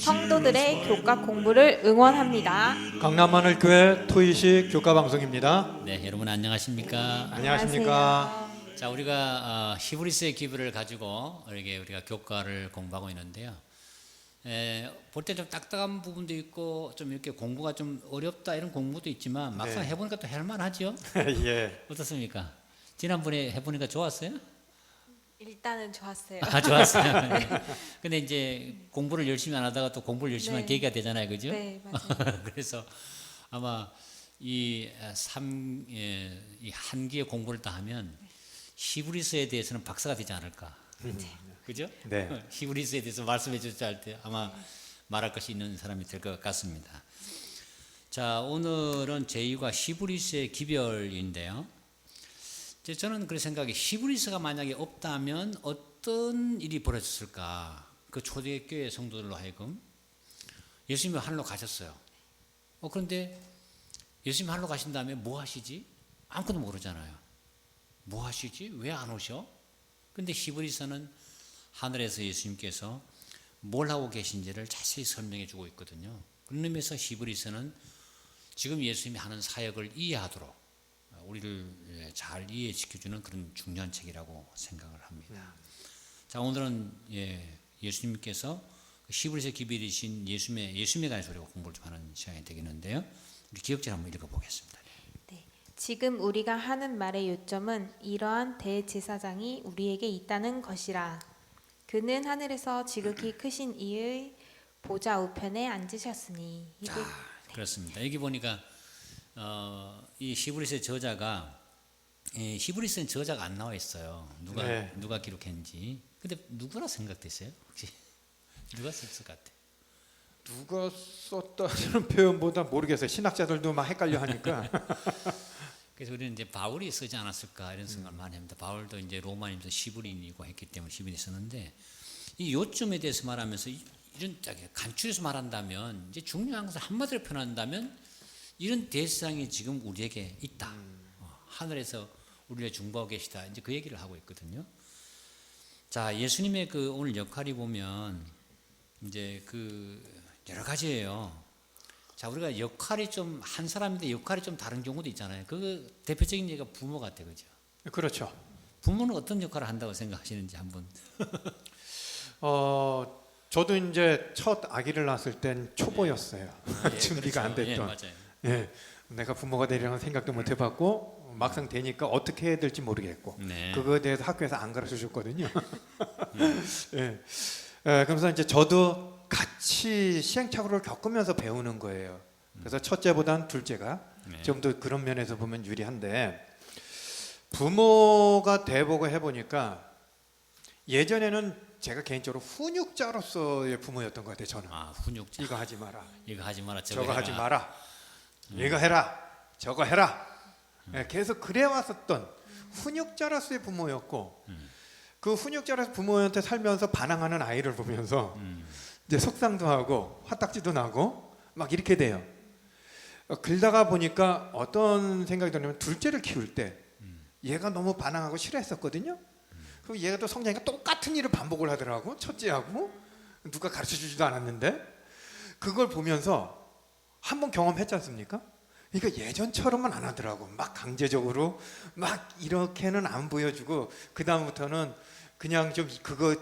성도들의 교과 공부를 응원합니다. 강남하늘교회 토의식 교과방송입니다. 네, 여러분 안녕하십니까? 안녕하십니까? 자, 우리가 히브리스의 기별을 가지고 우리가 교과를 공부하고 있는데요. 볼 때 좀 딱딱한 부분도 있고 좀 이렇게 공부가 좀 어렵다 이런 공부도 있지만 막상 네. 해보니까 또 할만하죠? 예. 어떻습니까? 지난번에 해보니까 좋았어요? 일단은 좋았어요. 아, 좋았어요. 네. 근데 이제 공부를 열심히 안 하다가 또 공부를 열심히 한 네. 계기가 되잖아요, 그죠? 네, 맞아요. 그래서 아마 이 한기의 공부를 다 하면 히브리서에 대해서는 박사가 되지 않을까. 그죠? 네. 히브리서에 대해서 말씀해 주실 할 때 아마 말할 것이 있는 사람이 될 것 같습니다. 자, 오늘은 제2과 히브리서의 기별인데요. 저는 그런 생각이 히브리서가 만약에 없다면 어떤 일이 벌어졌을까? 그 초대교회 성도들로 하여금 예수님이 하늘로 가셨어요. 그런데 예수님이 하늘로 가신 다음에 뭐 하시지? 아무것도 모르잖아요. 뭐 하시지? 왜 안 오셔? 근데 히브리서는 하늘에서 예수님께서 뭘 하고 계신지를 자세히 설명해 주고 있거든요. 그런 의미에서 히브리서는 지금 예수님이 하는 사역을 이해하도록 우리를 잘 이해시켜주는 그런 중요한 책이라고 생각을 합니다. 자, 오늘은 예수님께서 히브리서 기별이신 예수님에 관해서 우리가 공부를 좀 하는 시간이 되겠는데요. 우리 기억질 한번 읽어보겠습니다. 네. 지금 우리가 하는 말의 요점은 이러한 대제사장이 우리에게 있다는 것이라. 그는 하늘에서 지극히 크신 이의 보좌 우편에 앉으셨으니. 자, 그렇습니다. 여기 보니까 이 히브리서의 저자가 히브리서는 저자가 안 나와 있어요. 누가 기록했는지. 근데 누구라 생각되세요? 혹시 누가 썼을 것 같아요? 누가 썼다는 표현보다 모르겠어요. 신학자들도 막 헷갈려 하니까. 그래서 우리는 이제 바울이 쓰지 않았을까 이런 생각을 많이 합니다. 바울도 이제 로마인도 시브린이고 했기 때문에 시브린이 썼는데 이 요점에 대해서 말하면서 이런 간추려서 말한다면 이제 중요한 것을 한마디로 표현한다면 이런 대상이 지금 우리에게 있다. 하늘에서 우리를 중보하고 계시다. 이제 그 얘기를 하고 있거든요. 자, 예수님의 그 오늘 역할이 보면 이제 그 여러 가지예요. 자, 우리가 역할이 좀 한 사람인데 역할이 좀 다른 경우도 있잖아요. 그 대표적인 얘기가 부모 같아요, 그죠? 그렇죠. 부모는 어떤 역할을 한다고 생각하시는지 한번. 저도 이제 첫 아기를 낳았을 땐 초보였어요. 준비가 안 그렇죠. 됐던. 맞아요. 예. 내가 부모가 되리라는 생각도 못 해봤고 막상 되니까 어떻게 해야 될지 모르겠고 네. 그거에 대해서 학교에서 안 가르쳐 줬거든요. 예. 그래서 이제 저도 같이 시행착오를 겪으면서 배우는 거예요. 그래서 첫째보단 둘째가 좀 더 그런 면에서 보면 유리한데 부모가 돼보고 해보니까 예전에는 제가 개인적으로 훈육자로서의 부모였던 것 같아요. 저는 훈육자. 이거 하지 마라, 이거 하지 마라. 저거 하지 마라, 이거 해라, 저거 해라. 계속 그래왔었던 훈육자로서의 부모였고 그 훈육자로서 부모한테 살면서 반항하는 아이를 보면서 이제 속상도 하고 화딱지도 나고 막 이렇게 돼요. 그러다가 보니까 어떤 생각이 드냐면 둘째를 키울 때 얘가 너무 반항하고 싫어했었거든요. 그리고 얘가 또 성장이니까 똑같은 일을 반복을 하더라고. 첫째하고 누가 가르쳐주지도 않았는데 그걸 보면서 한번 경험했지 않습니까? 그러니까 예전처럼은 안 하더라고. 막 강제적으로 막 이렇게는 안 보여주고 그 다음부터는 그냥 좀 그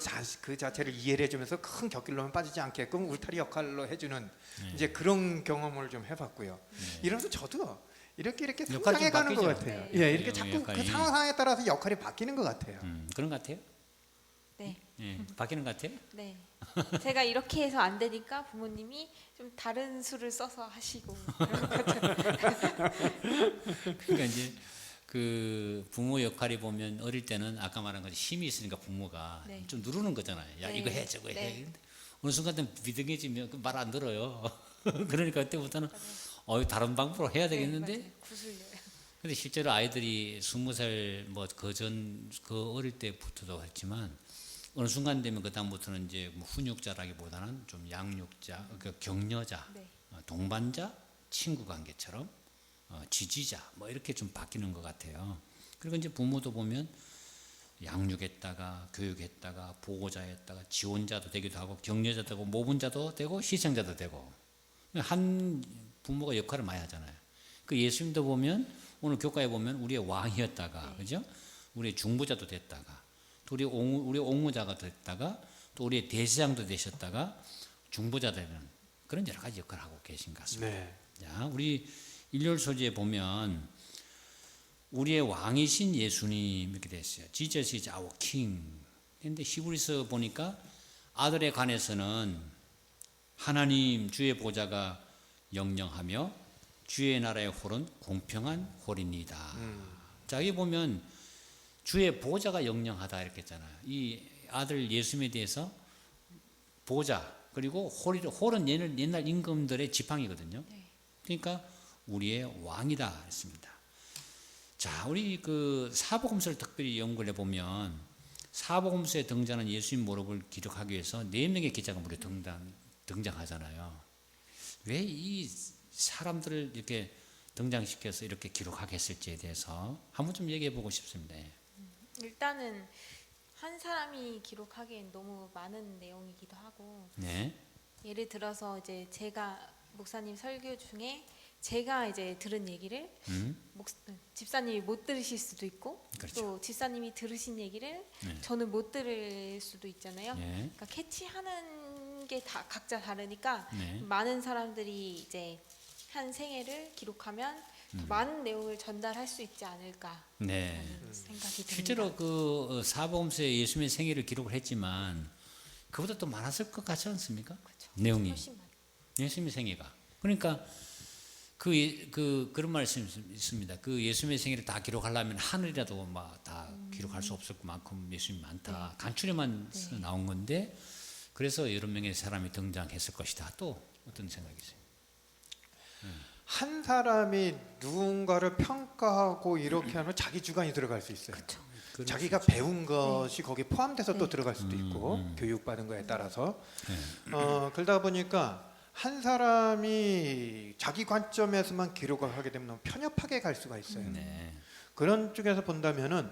자체를 이해를 해주면서 큰 격길로만 빠지지 않게끔 울타리 역할로 해주는 이제 그런 경험을 좀 해봤고요. 이러면서 저도 이렇게 역할이 좀 성장해가는 것 바뀌죠. 같아요. 네. 예, 이렇게 자꾸 역할이. 그 상황에 따라서 역할이 바뀌는 것 같아요. 그런 것 같아요? 네. 바뀌는 것 같아요? 네. 제가 이렇게 해서 안 되니까 부모님이 좀 다른 수를 써서 하시고 그런 것 같아요. 그러니까 이제 그 부모 역할이 보면 어릴 때는 아까 말한 것처럼 힘이 있으니까 부모가 네. 좀 누르는 거잖아요. 야, 네. 이거 해, 저거 해. 네. 근데 어느 순간 비등해지면 말 안 들어요. 그러니까 그때부터는 다른 방법으로 해야 되겠는데. 네, 맞아요. 구슬려요. 근데 실제로 아이들이 20살 뭐 그 어릴 때부터도 했지만 어느 순간 되면 그 다음부터는 이제 뭐 훈육자라기보다는 좀 양육자, 그러니까 격려자, 네. 동반자, 친구 관계처럼 지지자 뭐 이렇게 좀 바뀌는 것 같아요. 그리고 이제 부모도 보면 양육했다가 교육했다가 보호자였다가 지원자도 되기도 하고 격려자도 되고 모분자도 되고 희생자도 되고 한 부모가 역할을 많이 하잖아요. 그 예수님도 보면 오늘 교과에 보면 우리의 왕이었다가 그죠? 우리의 중보자도 됐다가 또 우리 옹호자가 됐다가 또 우리의 대제사장도 되셨다가 중보자 되는 그런 여러 가지 역할을 하고 계신 것 같습니다. 네. 자, 우리 일요일 소지에 보면 우리의 왕이신 예수님 이렇게 됐어요. Jesus is our king. 그런데 히브리서 보니까 아들에 관해서는 하나님 주의 보좌가 영영하며 주의 나라의 홀은 공평한 홀입니다. 자, 여기 보면 주의 보좌가 영영하다 이렇게 했잖아요. 이 아들 예수님에 대해서 보좌 그리고 홀은 옛날 임금들의 지팡이거든요. 그러니까 우리의 왕이다 했습니다. 자, 우리 그 사복음서를 특별히 연구를 해보면 사복음서에 등장하는 예수님 모습을 기록하기 위해서 4명의 기자가 무려 등장하잖아요. 왜 이 사람들을 이렇게 등장시켜서 이렇게 기록하게 했을지에 대해서 한번 좀 얘기해 보고 싶습니다. 일단은 한 사람이 기록하기엔 너무 많은 내용이기도 하고 네. 예를 들어서 이제 제가 목사님 설교 중에 제가 이제 들은 얘기를 집사님이 못 들으실 수도 있고 그렇죠. 또 집사님이 들으신 얘기를 네. 저는 못 들을 수도 있잖아요. 네. 그러니까 캐치하는 게 다 각자 다르니까 네. 많은 사람들이 이제 한 생애를 기록하면 더 많은 내용을 전달할 수 있지 않을까 네. 라는 생각이 듭니다. 실제로 그 사복음서에 예수님의 생애를 기록을 했지만 그보다 또 많았을 것 같지 않습니까? 그렇죠. 내용이 훨씬 많아요. 예수님의 생애가 그러니까 그런 말씀이 있습니다. 그 예수님의 생애를 다 기록하려면 하늘이라도 막 다 기록할 수 없을 만큼 예수님이 많다. 간추려만 나온 건데 그래서 여러 명의 사람이 등장했을 것이다. 또 어떤 생각이세요? 한 사람이 누군가를 평가하고 이렇게 하면 자기 주관이 들어갈 수 있어요. 그럴 자기가 수 있죠. 배운 것이 거기에 포함돼서 또 들어갈 수도 있고 교육받은 거에 따라서 그러다 보니까 한 사람이 자기 관점에서만 기록을 하게 되면 너무 편협하게 갈 수가 있어요. 네. 그런 쪽에서 본다면은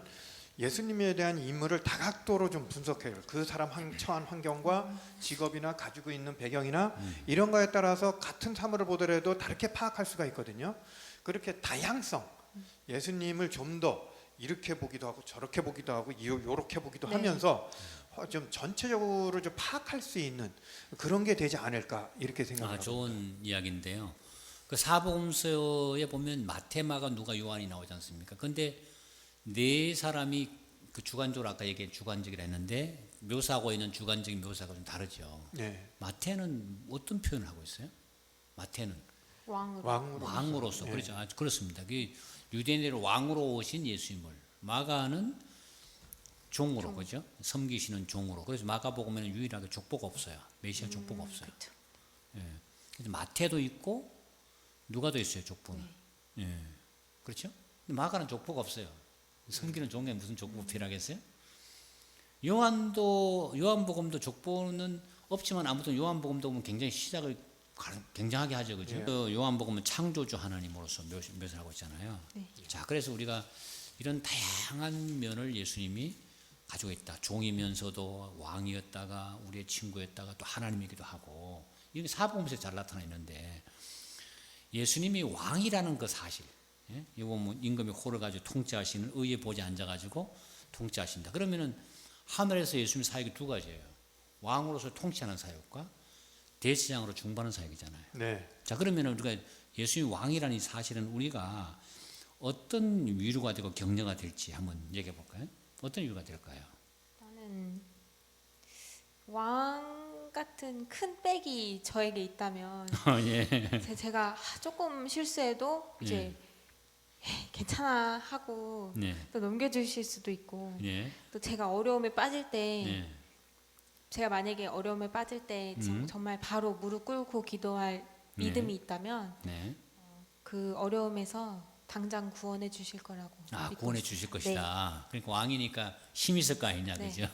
예수님에 대한 인물을 다각도로 좀 분석해요. 그 사람 처한 환경과 직업이나 가지고 있는 배경이나 이런 거에 따라서 같은 사물을 보더라도 다르게 파악할 수가 있거든요. 그렇게 다양성, 예수님을 좀 더 이렇게 보기도 하고 저렇게 보기도 하고 요렇게 보기도 하면서 좀 전체적으로 좀 파악할 수 있는 그런 게 되지 않을까 이렇게 생각합니다. 좋은 이야기인데요. 그 사복음서에 보면 마태, 마가, 누가, 요한이 나오지 않습니까? 근데 네 사람이 그 주관적으로 아까 얘기한 주관적이라 했는데 묘사하고 있는 주관적인 묘사가 좀 다르죠. 네. 마태는 어떤 표현을 하고 있어요? 마태는 왕으로서 네. 그렇죠. 그렇습니다. 그 유대인으로 왕으로 오신 예수님을 마가는 종으로 그죠? 섬기시는 종으로. 그래서 마가복음에는 유일하게 족보가 없어요. 메시아 족보가 없어요. 그렇죠. 예. 그래서 마태도 있고 누가도 있어요. 족보는. 예. 그렇죠? 근데 마가는 족보가 없어요. 섬기는 종에 무슨 족보가 필요하겠어요? 요한복음도 족보는 없지만 아무튼 요한복음도 보면 굉장히 시작을 굉장하게 하죠, 그죠? 예. 그 요한복음은 창조주 하나님으로서 묘사하고 있잖아요. 네. 자, 그래서 우리가 이런 다양한 면을 예수님이 가지고 있다. 종이면서도 왕이었다가 우리의 친구였다가 또 하나님이기도 하고 이게 사복음서에 잘 나타나 있는데 예수님이 왕이라는 그 사실. 예? 이거 보면 임금이 홀을 가지고 통치하시는 의의 보좌에 앉아가지고 통치하신다. 그러면은 하늘에서 예수님 사역이 두 가지예요. 왕으로서 통치하는 사역과 대제사장으로 중보하는 사역이잖아요. 네. 자, 그러면은 우리가 예수님 왕이라는 이 사실은 우리가 어떤 위로가 되고 격려가 될지 한번 얘기해 볼까요? 어떤 위로가 될까요? 나는 왕 같은 큰 백이 저에게 있다면 예. 제가 조금 실수해도 이제 괜찮아 하고 네. 또 넘겨주실 수도 있고 예. 또 제가 어려움에 빠질 때 예. 제가 만약에 어려움에 빠질 때 정말 바로 무릎 꿇고 기도할 네. 믿음이 있다면 네. 그 어려움에서 당장 구원해 주실 거라고 믿고 구원해 있습니다. 주실 것이다. 그러니까 왕이니까 힘이 있을 거 아니냐, 네. 그죠?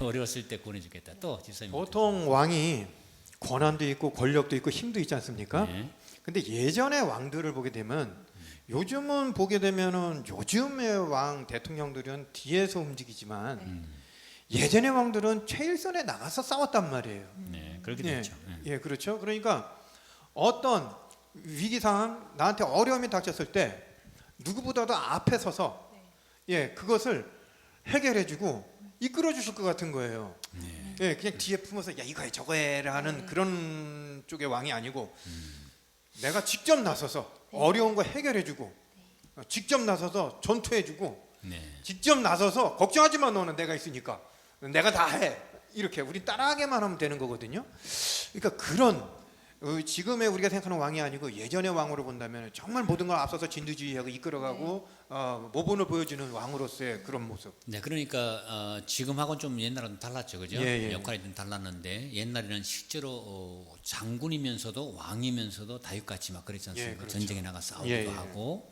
어려웠을 때 구원해 주겠다. 또 집사님. 보통 왕이 권한도 있고 권력도 있고 힘도 있지 않습니까? 네. 근데 예전의 왕들을 보게 되면 요즘은 보게 되면은 요즘의 왕 대통령들은 뒤에서 움직이지만 예전의 왕들은 최일선에 나가서 싸웠단 말이에요. 네, 그렇게 예, 됐죠. 네. 예, 그렇죠. 그러니까 어떤 위기 상황, 나한테 어려움이 닥쳤을 때 누구보다도 앞에 서서 예, 그것을 해결해주고 이끌어주실 것 같은 거예요. 네. 예, 그냥 뒤에 품어서 야 이거 해 저거 해라는 그런 쪽의 왕이 아니고 내가 직접 나서서 어려운 거 해결해주고 직접 나서서 전투해주고 네. 직접 나서서 걱정하지 마 너는 내가 있으니까 내가 다 해 이렇게 우리 따라하게만 하면 되는 거거든요. 그러니까 그런 지금의 우리가 생각하는 왕이 아니고 예전의 왕으로 본다면 정말 모든 걸 앞서서 진두지휘하고 이끌어가고 모본을 보여주는 왕으로서의 그런 모습. 네, 그러니까 지금하고는 좀 옛날하고는 달랐죠, 그죠? 예, 예. 역할이 좀 달랐는데 옛날에는 실제로 장군이면서도 왕이면서도 다윗같이 막 그랬지 않습니까? 예, 그렇죠. 전쟁에 나가 싸우기도 예, 예. 하고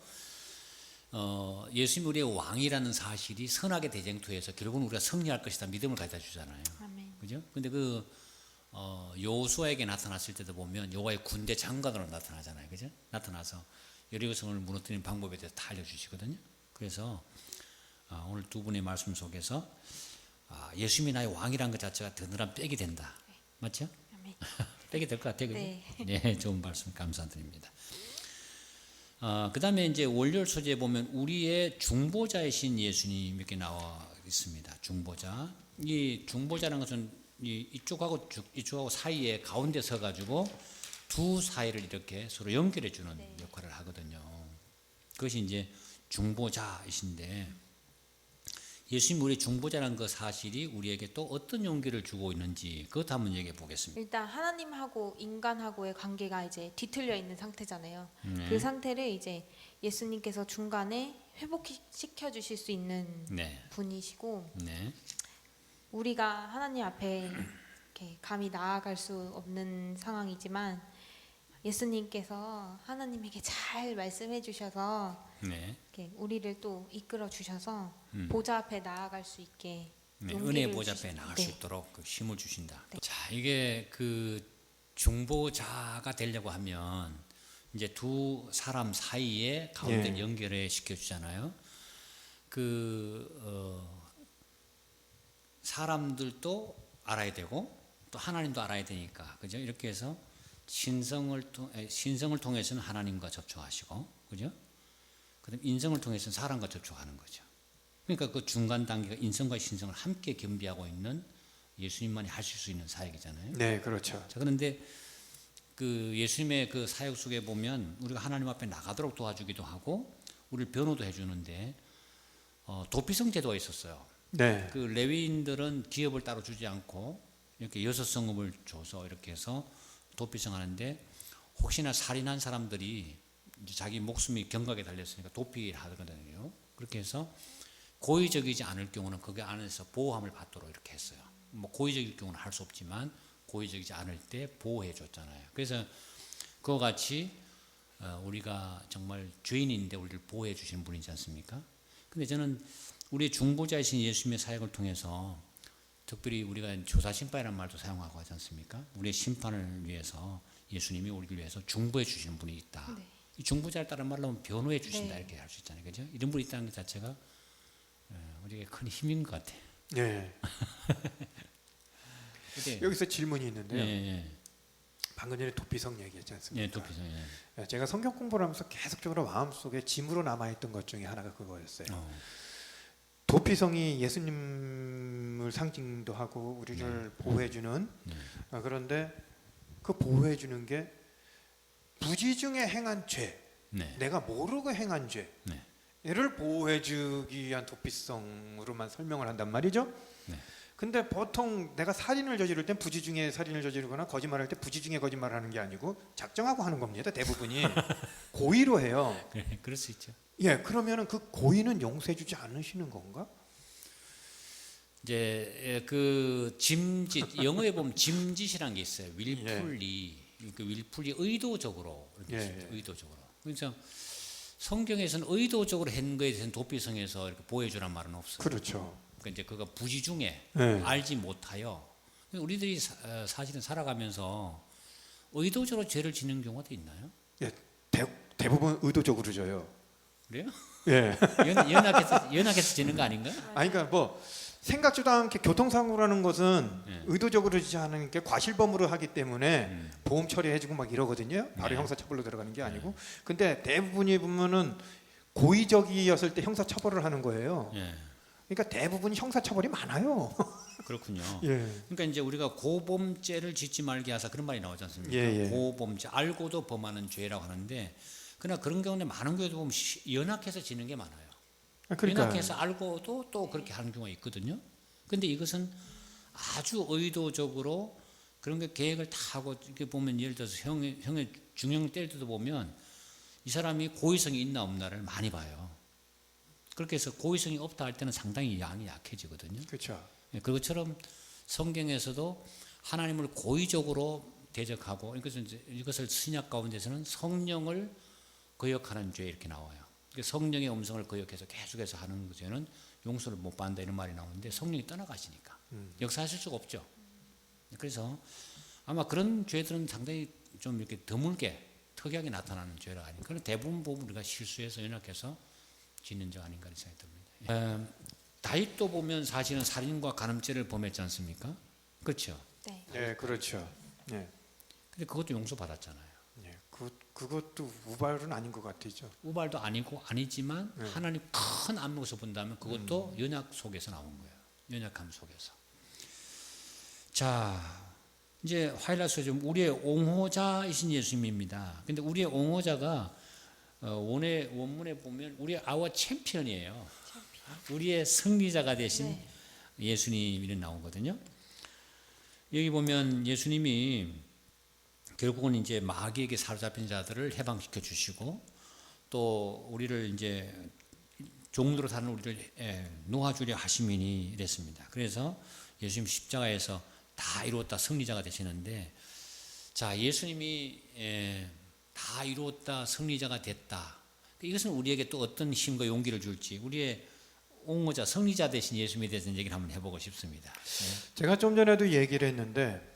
예수님 우리의 왕이라는 사실이 선악의 대쟁투에서 결국은 우리가 승리할 것이다 믿음을 가져다 주잖아요. 아멘. 그죠? 근데 그 여호수아에게 나타났을 때도 보면 여호와의 군대 장관으로 나타나잖아요. 그죠? 나타나서 여리고성을 무너뜨리는 방법에 대해서 다 알려주시거든요. 그래서 오늘 두 분의 말씀 속에서 예수님이 나의 왕이라는 것 자체가 드느란 빽이 된다. 맞죠? 아멘. 빽이 될 것 같아요. 그죠? 네. 네, 좋은 말씀 감사드립니다. 그 다음에 이제 월요일 소재에 보면 우리의 중보자이신 예수님 이렇게 나와 있습니다. 중보자. 이 중보자라는 것은 이쪽하고 사이에 가운데 서가지고 두 사이를 이렇게 서로 연결해 주는 역할을 하거든요. 그것이 이제 중보자이신데 예수님 우리 중보자라는 그 사실이 우리에게 또 어떤 용기를 주고 있는지 그것 한번 얘기해 보겠습니다. 일단 하나님하고 인간하고의 관계가 이제 뒤틀려 있는 상태잖아요. 네. 그 상태를 이제 예수님께서 중간에 회복시켜 주실 수 있는 네, 분이시고 네, 우리가 하나님 앞에 이렇게 감히 나아갈 수 없는 상황이지만 예수님께서 하나님에게 잘 말씀해 주셔서 네. 이렇게 우리를 또 이끌어 주셔서 음. 보좌 앞에 나아갈 수 있게 네, 용기를 은혜 보좌 앞에 나갈 수 네. 있도록 그 힘을 주신다. 네. 자, 이게 그 중보자가 되려고 하면 이제 두 사람 사이에 가운데 예. 연결해 시켜 주잖아요. 사람들도 알아야 되고 또 하나님도 알아야 되니까 그죠? 이렇게 해서 신성을 통해서는 하나님과 접촉하시고 그죠? 그다음 인성을 통해서는 사람과 접촉하는 거죠. 그러니까 그 중간 단계가 인성과 신성을 함께 겸비하고 있는 예수님만이 하실 수 있는 사역이잖아요. 네, 그렇죠. 자, 그런데 그 예수님의 그 사역 속에 보면 우리가 하나님 앞에 나가도록 도와주기도 하고 우리를 변호도 해주는데 도피성 제도가 있었어요. 네, 그 레위인들은 기업을 따로 주지 않고 이렇게 여섯 성읍을 줘서 이렇게 해서 도피성 하는데 혹시나 살인한 사람들이 이제 자기 목숨이 경각에 달렸으니까 도피를 하거든요. 그렇게 해서 고의적이지 않을 경우는 거기 안에서 보호함을 받도록 이렇게 했어요. 뭐 고의적일 경우는 할 수 없지만 고의적이지 않을 때 보호해 줬잖아요. 그래서 그와 같이 우리가 정말 죄인인데 우리를 보호해 주시는 분이지 않습니까? 근데 저는 우리의 중보자이신 예수님의 사역을 통해서 특별히 우리가 조사심판이라는 말도 사용하고 하지 않습니까? 우리의 심판을 위해서 예수님이 우리를 위해서 중보해 주시는 분이 있다. 네. 이 중보자를 따른 말로 하면 변호해 주신다 네. 이렇게 할 수 있잖아요. 그죠? 이런 분이 있다는 것 자체가 우리에게 큰 힘인 것 같아요. 네. 근데 여기서 질문이 있는데요. 예. 방금 전에 도피성 얘기했지 않습니까? 예, 도피성. 예. 제가 성경 공부를 하면서 계속적으로 마음속에 짐으로 남아있던 것 중에 하나가 그거였어요. 도피성이 예수님을 상징도 하고 우리를 보호해주는 그런데 그 보호해주는 게 부지 중에 행한 죄, 네. 내가 모르고 행한 죄 네. 얘를 보호해주기 위한 도피성으로만 설명을 한단 말이죠. 네. 근데 보통 내가 살인을 저지를 땐 부지 중에 살인을 저지르거나 거짓말할 때 부지 중에 거짓말을 하는 게 아니고 작정하고 하는 겁니다. 대부분이 고의로 해요. 그래, 그럴 수 있죠. 예, 그러면은 그 고의는 용서해주지 않으시는 건가? 이제 그 짐짓 영어에 보면 짐짓이라는 게 있어요. 윌풀리. 그 윌풀리 의도적으로 이렇게 있습니다. 의도적으로. 그래서 성경에서는 의도적으로 한 거에 대해서는 도피성에서 이렇게 보여주란 말은 없어요. 그렇죠. 그러니까 이제 그가 부지 중에 네. 알지 못하여 우리들이 사실은 살아가면서 의도적으로 죄를 짓는 경우도 있나요? 예, 대부분 의도적으로 져요. 그래요? 예. 연약해서 지는 거 아닌가? 아니 그러니까 뭐 생각지도 않게 교통사고라는 것은 예. 의도적으로 지지 않은 게 과실범으로 하기 때문에 보험 처리해주고 막 이러거든요. 바로 네. 형사처벌로 들어가는 게 아니고. 근데 대부분이 보면은 고의적이었을 때 형사처벌을 하는 거예요. 예. 그러니까 대부분 형사처벌이 많아요. 그렇군요. 예. 그러니까 이제 우리가 고범죄를 짓지 말게 하사 그런 말이 나오지 않습니까? 예, 예. 고범죄 알고도 범하는 죄라고 하는데 그러나 그런 경우는 많은 경우도 보면 연약해서 지는 게 많아요. 그러니까 연약해서 알고도 또 그렇게 하는 경우가 있거든요. 근데 이것은 아주 의도적으로 그런 게 계획을 다 하고 이렇게 보면 예를 들어서 형의 중형 때릴 때도 보면 이 사람이 고의성이 있나 없나를 많이 봐요. 그렇게 해서 고의성이 없다 할 때는 상당히 양이 약해지거든요. 그렇죠. 예, 그것처럼 성경에서도 하나님을 고의적으로 대적하고 이것을 신약 가운데서는 성령을 거역하는 죄 이렇게 나와요. 그러니까 성령의 음성을 거역해서 계속해서 하는 죄는 용서를 못 받는다 이런 말이 나오는데 성령이 떠나가시니까 역사하실 수가 없죠. 그래서 아마 그런 죄들은 상당히 좀 이렇게 드물게 특이하게 나타나는 죄가 아닌가. 그런 대부분 보면 우리가 실수해서 연약해서 짓는 죄 아닌가 이런 생각이 듭니다. 다윗도 보면 사실은 살인과 간음죄를 범했지 않습니까? 그렇죠. 네. 예, 그렇죠. 예. 근데 그것도 용서받았잖아요. 예. 그것도 우발은 아닌 것 같죠. 우발도 아니지만 네. 하나님 큰 안목에서 본다면 그것도 연약 속에서 나온 거예요. 연약함 속에서. 자, 이제 하이라이트 좀 우리의 옹호자이신 예수님입니다. 근데 우리의 옹호자가 원문에 보면 우리의 아워 챔피언이에요. 우리의 승리자가 되신 네. 예수님이 나오거든요. 여기 보면 예수님이 결국은 이제 마귀에게 사로잡힌 자들을 해방시켜 주시고 또 우리를 이제 종으로 사는 우리를 놓아주려 하심이니 이랬습니다. 그래서 예수님 십자가에서 다 이루었다 승리자가 되시는데 자 예수님이 다 이루었다 승리자가 됐다. 이것은 우리에게 또 어떤 힘과 용기를 줄지 우리의 옹호자 승리자 되신 예수님에 대해서 얘기를 한번 해보고 싶습니다. 제가 좀 전에도 얘기를 했는데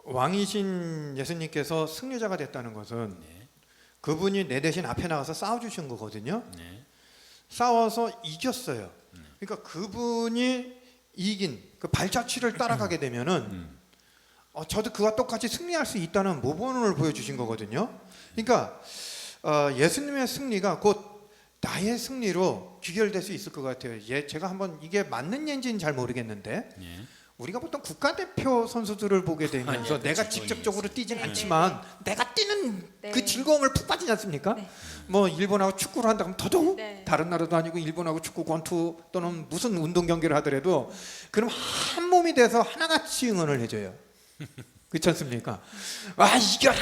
왕이신 예수님께서 승리자가 됐다는 것은 네. 그분이 내 대신 앞에 나가서 싸워주신 거거든요. 네. 싸워서 이겼어요. 그러니까 그분이 이긴 그 발자취를 따라가게 되면은 저도 그와 똑같이 승리할 수 있다는 모범을 보여주신 거거든요. 그러니까 예수님의 승리가 곧 나의 승리로 귀결될 수 있을 것 같아요. 제가 한번 이게 맞는 얘기인지는 잘 모르겠는데 네. 우리가 보통 국가대표 선수들을 보게 되면서 네, 내가 그렇죠. 직접적으로 뛰진 네, 않지만 내가 뛰는 네. 그 즐거움을 푹 빠지지 않습니까? 네. 뭐 일본하고 축구를 한다면 더더욱 네. 다른 나라도 아니고 일본하고 축구 권투 또는 무슨 운동 경기를 하더라도 그럼 한 몸이 돼서 하나같이 응원을 해줘요. 그렇지 않습니까? 이겨라,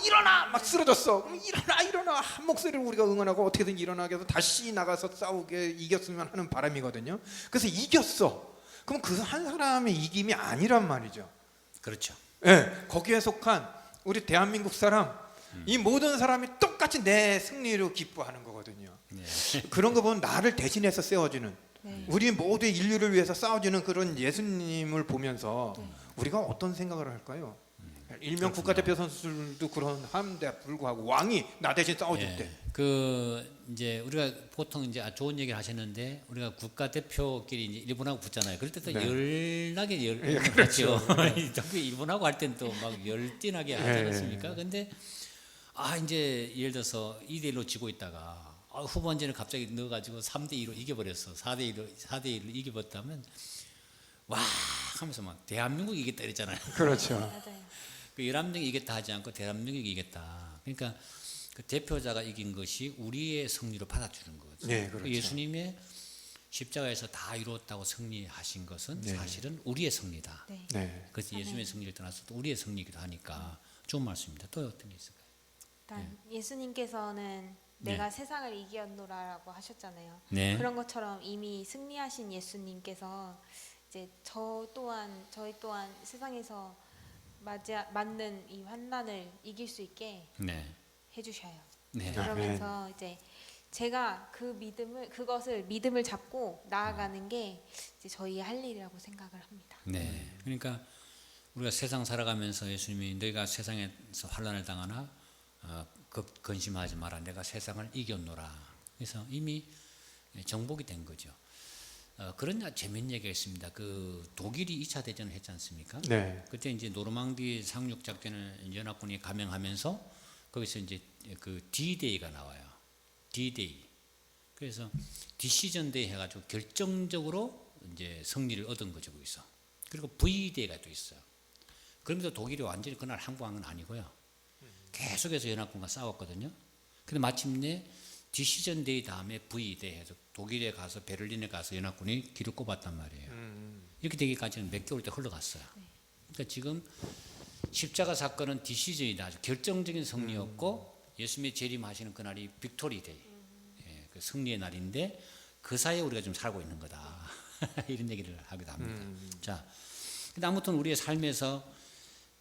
일어나, 막 쓰러졌어. 그럼 일어나 한 목소리로 우리가 응원하고 어떻게든 일어나게 해서 다시 나가서 싸우게 이겼으면 하는 바람이거든요. 그래서 이겼어. 그럼 그 한 사람의 이김이 아니란 말이죠. 그렇죠. 예, 거기에 속한 우리 대한민국 사람 이 모든 사람이 똑같이 내 승리로 기뻐하는 거거든요. 네. 그런 거 보면 나를 대신해서 세워주는 네. 우리 모두의 인류를 위해서 싸워주는 그런 예수님을 보면서 우리가 어떤 생각을 할까요? 일명 국가대표 선수들도 그런 함대 불구하고 왕이 나 대신 싸워줄 때. 그 이제 우리가 보통 이제 좋은 얘기를 하셨는데 우리가 국가대표끼리 이제 일본하고 붙잖아요. 그럴 때도 네. 열나게 그렇죠. 특히 일본하고 할 때는 또 막 열띠나게 하지 않았습니까? 근데 이제 예를 들어서 2대1로 지고 있다가 후반전에 갑자기 넣어가지고 3대2로 이겨버렸어. 4대1로 이겨버렸다면 와 하면서 막 대한민국이 이겼다 이랬잖아요. 그렇죠. 맞아요. 그 11명이 이겼다 하지 않고 대한민국이 이겼다. 그러니까 그 대표자가 이긴 것이 우리의 승리로 받아주는 거죠. 네, 그렇죠. 예수님의 십자가에서 다 이루었다고 승리하신 것은 네. 사실은 우리의 승리다. 네. 네. 그래서 예수님의 승리를 떠나서 또 우리의 승리이기도 하니까 좋은 말씀입니다. 또 어떤 게 있을까요? 일단 예수님께서는 내가 세상을 이겼노라라고 하셨잖아요. 네. 그런 것처럼 이미 승리하신 예수님께서 이제 저희 또한 세상에서 맞는 이 환난을 이길 수 있게 네. 해주셔요. 네. 그러면서 이제 제가 그것을 믿음을 잡고 나아가는 게 이제 저희의 할 일이라고 생각을 합니다. 네. 그러니까 우리가 세상 살아가면서 예수님이 너희가 세상에서 환난을 당하나 근심하지 마라. 내가 세상을 이겼노라. 그래서 이미 정복이 된 거죠. 그런 재밌는 얘기가 있습니다. 그 독일이 2차 대전을 했지 않습니까? 네. 그때 이제 노르망디 상륙 작전을 연합군이 감행하면서 거기서 이제 그 D-Day가 나와요. D-Day. 그래서 디시전 데이 해가지고 결정적으로 이제 승리를 얻은 거죠, 거기서. 그리고 V-Day가 또 있어요. 그러면서 독일이 완전히 그날 항복한 건 아니고요. 계속해서 연합군과 싸웠거든요. 근데 마침내 디시전 데이 다음에 V-Day 해서 독일에 가서 베를린에 가서 연합군이 길을 꼽았단 말이에요. 이렇게 되기까지는 몇 개월 때 흘러갔어요. 그러니까 지금 십자가 사건은 디시전이다. 아주 결정적인 승리였고 예수님이 재림하시는 그날이 빅토리 데이, 그 승리의 날인데 그 사이에 우리가 좀 살고 있는 거다. 이런 얘기를 하기도 합니다. 자, 근데 아무튼 우리의 삶에서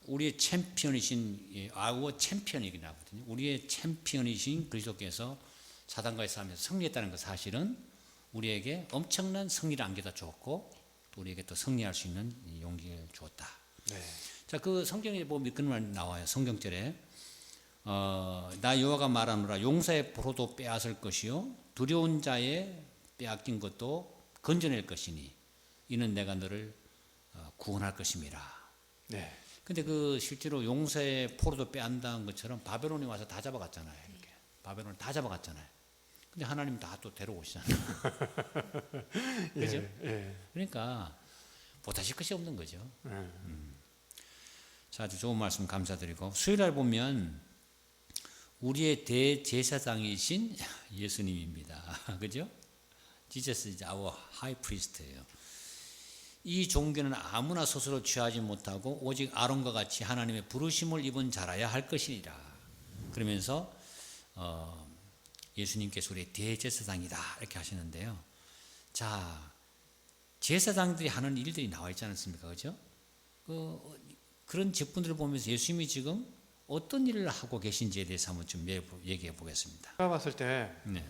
우리의 챔피언이신 아워 챔피언이긴 하거든요. 우리의 챔피언이신 그리스도께서 사단과의 싸움에서 승리했다는 것 사실은 우리에게 엄청난 승리를 안겨다 주었고 또 우리에게 또 승리할 수 있는 용기를 주었다. 네. 자, 그 성경에 보면 그런 말 나와요. 성경절에 나 여호와가 말하노라 용사의 포로도 빼앗을 것이요 두려운 자의 빼앗긴 것도 건져낼 것이니 이는 내가 너를 구원할 것임이라. 네. 근데 그 실제로 용사의 포로도 빼앗는 것처럼 바벨론이 와서 다 잡아갔잖아요. 이렇게 바벨론 다 잡아갔잖아요. 근데 하나님 다 또 데려오시잖아요. 그죠? 예. 그러니까 못하실 것이 없는 거죠. 자, 아주 좋은 말씀 감사드리고 수요일날 보면 우리의 대제사장이신 예수님입니다. 그죠? Jesus is our high priest예요. 이 종교는 아무나 스스로 취하지 못하고 오직 아론과 같이 하나님의 부르심을 입은 자라야 할 것이니라. 그러면서 예수님께서 우리의 대제사장이다 이렇게 하시는데요. 자, 제사장들이 하는 일들이 나와 있지 않습니까? 그죠? 그런 직분들을 보면서 예수님이 지금 어떤 일을 하고 계신지에 대해서 한번 좀 얘기해 보겠습니다. 제가 봤을 때 네.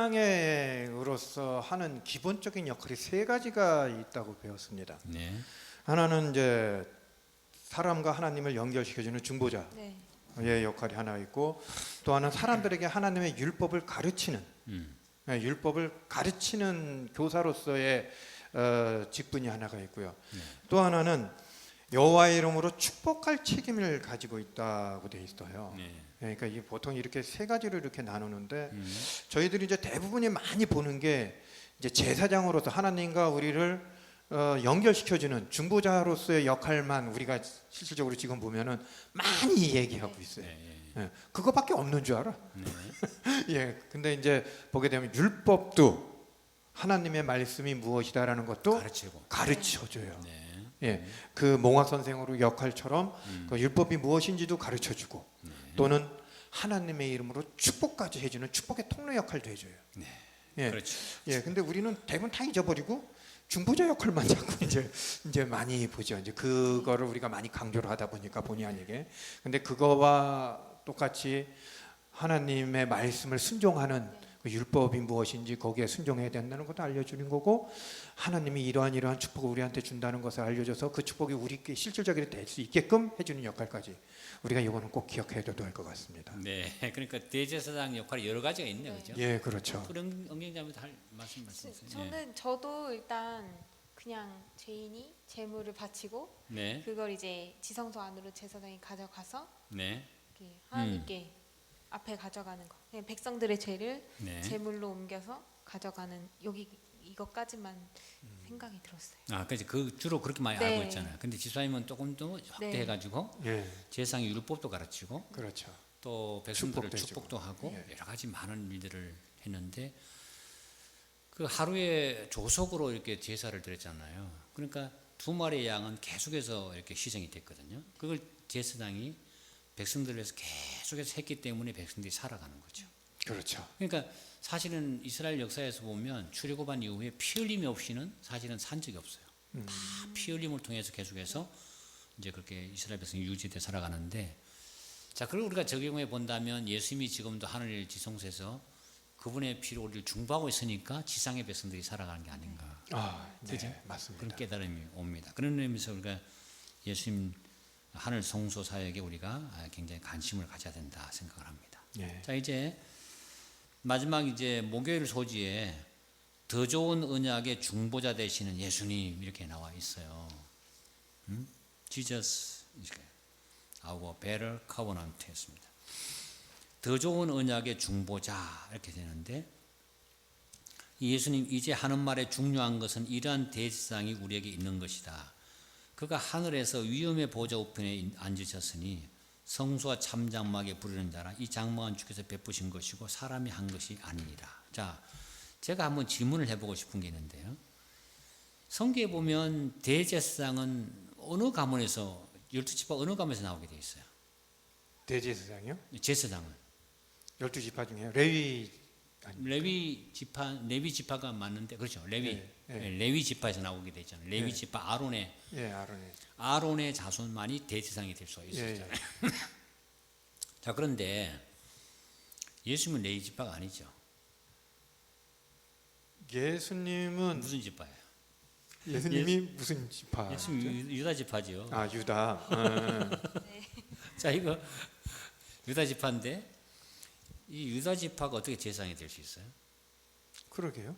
제사장으로서 하는 기본적인 역할이 세 가지가 있다고 배웠습니다. 네. 하나는 이제 사람과 하나님을 연결시켜주는 중보자의 네. 역할이 하나 있고, 또 하나는 사람들에게 하나님의 율법을 가르치는 율법을 가르치는 교사로서의 직분이 하나가 있고요. 또 하나는 여호와의 이름으로 축복할 책임을 가지고 있다고 돼 있어요. 네. 그러니까 이게 보통 이렇게 세 가지로 이렇게 나누는데 저희들이 이제 대부분이 많이 보는 게 이제 제사장으로서 하나님과 우리를 연결시켜주는 중보자로서의 역할만 우리가 실질적으로 지금 보면은 많이 얘기하고 있어요. 예, 그거밖에 없는 줄 알아. 예, 근데 이제 보게 되면 율법도 하나님의 말씀이 무엇이다라는 것도 가르쳐줘요. 네. 예, 그 몽학 선생으로 역할처럼 그 율법이 무엇인지도 가르쳐주고 또는 하나님의 이름으로 축복까지 해주는 축복의 통로 역할도 해줘요. 네. 예, 그렇죠. 예, 근데 우리는 대부분 다 잊어버리고 중보자 역할만 자꾸 이제 많이 보죠. 이제 그거를 우리가 많이 강조를 하다 보니까 본의 아니게. 근데 그거와 똑같이 하나님의 말씀을 순종하는 그 율법이 무엇인지 거기에 순종해야 된다는 것도 알려주는 거고, 하나님이 이러한 축복을 우리한테 준다는 것을 알려줘서 그 축복이 우리께 실질적으로 될 수 있게끔 해주는 역할까지 우리가 이거는 꼭 기억해둬야 될 것 같습니다. 네. 그러니까 대제사장 역할이 여러 가지가 있네요, 그죠? 예, 그렇죠. 그런 응징자분 할 말씀하세요. 저도 일단 그냥 죄인이 제물을 바치고 네. 그걸 이제 지성소 안으로 제사장이 가져가서 네. 이렇게 하나님께 앞에 가져가는 거. 그냥 백성들의 죄를 네. 제물로 옮겨서 가져가는 이것까지만 생각이 들었어요. 아, 그렇지. 그 주로 그렇게 많이 네. 알고 있잖아요. 근데 지사님은 조금 더 확대해가지고 예, 제사장의 율법도 가르치고 그렇죠. 또 백성들을 축복도 축복도 하고 예. 여러 가지 많은 일들을 했는데 그 하루에 조속으로 이렇게 제사를 드렸잖아요. 그러니까 2마리의 양은 계속해서 이렇게 희생이 됐거든요. 그걸 제사장이 백성들을 위해서 계속해서 했기 때문에 백성들이 살아가는 거죠. 그렇죠. 그러니까 사실은 이스라엘 역사에서 보면 출애굽한 이후에 피 흘림이 없이는 사실은 산 적이 없어요. 다 피 흘림을 통해서 계속해서 이제 그렇게 이스라엘 백성이 유지돼 살아가는데, 자, 그리고 우리가 적용해 본다면 예수님이 지금도 하늘 지성소에서 그분의 피로 우리를 중보하고 있으니까 지상의 백성들이 살아가는 게 아닌가. 아, 네, 그죠? 맞습니다. 그런 깨달음이 옵니다. 그런 의미에서 우리가 예수님 하늘 성소 사역에 우리가 굉장히 관심을 가져야 된다 생각을 합니다. 예. 자, 이제 마지막 이제 목요일 소지에 더 좋은 언약의 중보자 되시는 예수님 이렇게 나와 있어요. Jesus our better covenant였습니다. 더 좋은 언약의 중보자 이렇게 되는데, 이 예수님 이제 하는 말의 중요한 것은 이러한 대제사장이 우리에게 있는 것이다. 그가 하늘에서 위엄의 보좌 우편에 앉으셨으니 성소와 참장막에 부르는 자라 이 장막은 주께서 베푸신 것이고 사람이 한 것이 아니니라. 자, 제가 한번 질문을 해보고 싶은 게 있는데요. 성경에 보면 대제사장은 어느 가문에서 12지파 어느 가문에서 나오게 돼 있어요? 대제사장이요? 제사장은 12지파 중에 레위 레위 지파가 맞는데, 그렇죠? 레위 예. 레위 지파에서 나오게 되잖아요. 레위 지파 아론의 예, 아론의. 자손만이 대제사장이 될 수가 있었잖아요. 예. 자, 그런데 예수님은 레위 지파가 아니죠. 예수님은 무슨 지파예요? 예수님이 무슨 지파? 예수님 유다 지파죠. 아, 유다. 자, 이거 유다 지파인데 이 유다 지파가 어떻게 제사장이 될 수 있어요? 그러게요.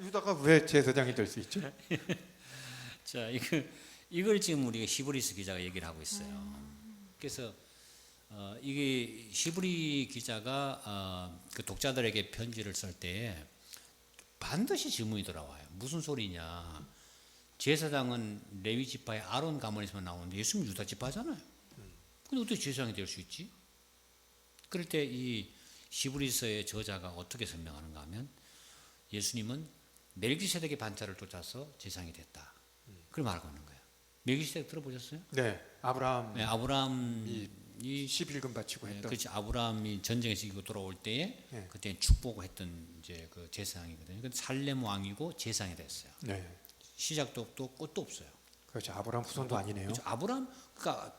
유다가 왜 제사장이 될 수 있죠? 자, 이걸 지금 우리가 히브리서 기자가 얘기를 하고 있어요. 그래서 이게 히브리 기자가 그 독자들에게 편지를 쓸 때 반드시 질문이 돌아와요. 무슨 소리냐? 제사장은 레위 지파의 아론 가문에서만 나오는데 예수님 유다 지파잖아요. 근데 어떻게 제사장이 될 수 있지? 그럴 때 이 히브리서의 저자가 어떻게 설명하는가 하면 예수님은 멜기세덱의 반차를 쫓아서 제사장이 됐다. 그걸 말하고 있는 거예요. 멜기세덱 들어보셨어요? 네, 아브라함 네, 아브라함이 11금 바치고 했던. 그렇지, 아브라함이 전쟁에서 이기고 돌아올 때에 네. 그때 축복을 했던 이제 그 제사장이거든요. 근데 살렘 왕이고 제사장이 됐어요. 네, 시작도 없고 끝도 없어요. 그렇죠. 아브라함 후손도 아니네요. 그렇죠. 아브라함, 그러니까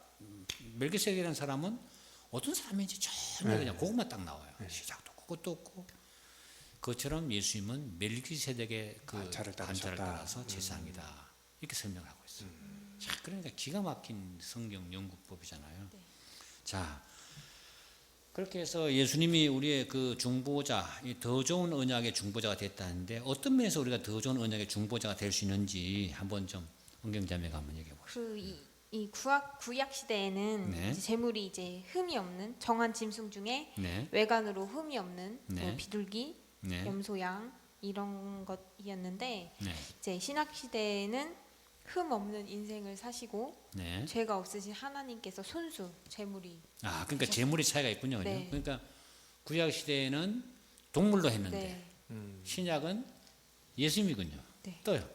멜기세덱이라는 사람은 어떤 사람인지 전혀 네. 그냥 그것만 딱 나와요. 시작도 없고 끝도 없고. 그것처럼 예수님은 멜기세덱의 그 반차를 반차를 따르셨다. 따라서 제사장이다. 이렇게 설명을 하고 있어요. 자, 그러니까 기가 막힌 성경 연구법이잖아요. 네. 자, 그렇게 해서 예수님이 우리의 그 중보자, 이 더 좋은 언약의 중보자가 됐다는데 어떤 면에서 우리가 더 좋은 언약의 중보자가 될 수 있는지 한번 좀 은경자매가 한번 얘기해 보시죠. 이 구약 시대에는 네. 이제 재물이 이제 흠이 없는 정한 짐승 중에 네, 외관으로 흠이 없는 네. 뭐 비둘기, 네, 염소양 이런 것이었는데, 네, 이제 신약 시대에는 흠 없는 인생을 사시고 네. 죄가 없으신 하나님께서 손수 재물이 아, 그러니까 재물의 차이가 있군요. 그죠? 네. 그러니까 구약 시대에는 동물로 했는데 네. 신약은 예수님이군요. 네. 또요.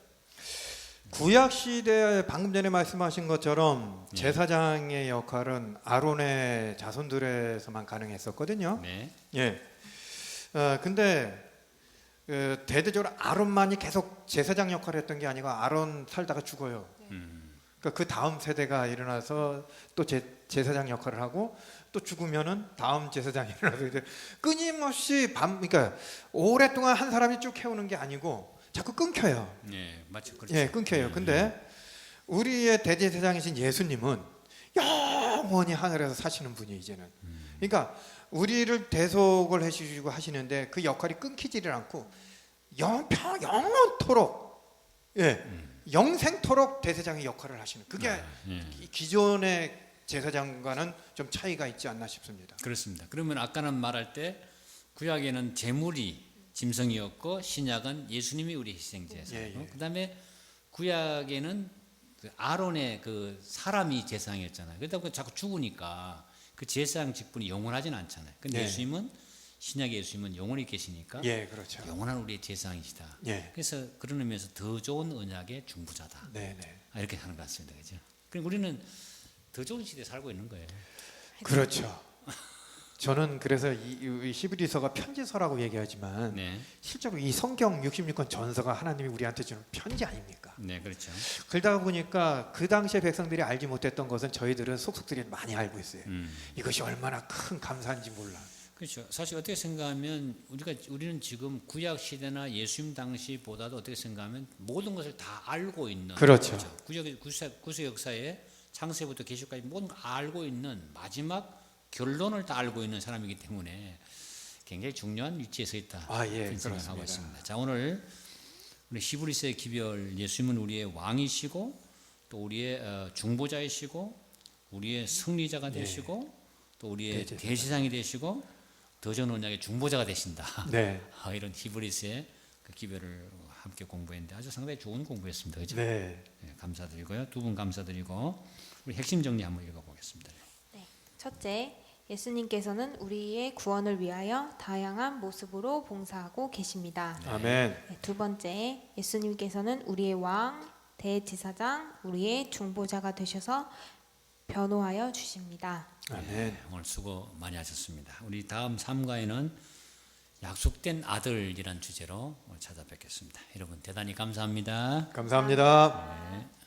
구약 시대에 방금 전에 말씀하신 것처럼 네. 제사장의 역할은 아론의 자손들에서만 가능했었거든요. 네, 예. 근데 대대적으로 아론만이 계속 제사장 역할을 했던 게 아니고 아론 살다가 죽어요. 그러니까 그 다음 세대가 일어나서 또 제사장 역할을 하고 또 죽으면은 다음 제사장이 일어나서 이제 끊임없이 그러니까 오랫동안 한 사람이 쭉 해오는 게 아니고 자꾸 끊겨요. 네, 마치 그렇죠. 예, 끊겨요. 근데 우리의 대제사장이신 예수님은 영원히 하늘에서 사시는 분이 이제는. 그러니까 우리를 대속을 해주시고 하시는데 그 역할이 끊기지를 않고 영원토록, 예, 영생토록 대제사장의 역할을 하시는. 그게 기존의 제사장과는 좀 차이가 있지 않나 싶습니다. 그렇습니다. 그러면 아까는 말할 때 구약에는 제물이 짐승이었고 신약은 예수님이 우리 희생제사고, 예, 예. 그다음에 구약에는 그 아론의 그 사람이 제사장이었잖아요. 그러다 보니 자꾸 죽으니까 그 제사장 직분이 영원하지는 않잖아요. 근데 네. 예수님은 신약의 예수님은 영원히 계시니까 예, 그렇죠. 영원한 우리의 제사장이시다. 예, 그래서 그런 의미에서 더 좋은 언약의 중보자다. 네, 네. 이렇게 하는 것 같습니다. 그죠? 그럼 우리는 더 좋은 시대에 살고 있는 거예요. 그렇죠. 저는 그래서 이 히브리서가 편지서라고 얘기하지만 네, 실제로 이 성경 66권 전서가 하나님이 우리한테 주는 편지 아닙니까? 네, 그렇죠. 그러다 보니까 그 당시에 백성들이 알지 못했던 것은 저희들은 속속들이 많이 알고 있어요. 이것이 얼마나 큰 감사인지 몰라. 그렇죠. 사실 어떻게 생각하면 우리는 지금 구약 시대나 예수님 당시보다도 어떻게 생각하면 모든 것을 다 알고 있는 그렇죠. 구약 역사에 창세부터 계시까지 모든 걸 알고 있는 마지막 결론을 다 알고 있는 사람이기 때문에 굉장히 중요한 위치에 서 있다. 예, 그런 생각을 하고 그렇습니다. 있습니다. 자, 오늘 우리 히브리서의 기별 예수님은 우리의 왕이시고 또 우리의 중보자이시고 우리의 승리자가 되시고 또 우리의 대제사장이 되시고 더전 언약의 중보자가 되신다. 네. 이런 히브리서의 그 기별을 함께 공부했는데 아주 상당히 좋은 공부였습니다. 그렇죠? 네. 네, 감사드리고요. 두 분 감사드리고 우리 핵심 정리 한번 읽어보겠습니다. 네. 첫째, 예수님께서는 우리의 구원을 위하여 다양한 모습으로 봉사하고 계십니다. 아멘. 네, 두 번째, 예수님께서는 우리의 왕, 대제사장, 우리의 중보자가 되셔서 변호하여 주십니다. 아멘. 네, 오늘 수고 많이 하셨습니다. 우리 다음 3과에는 약속된 아들이란 주제로 찾아뵙겠습니다. 여러분 대단히 감사합니다. 감사합니다. 네.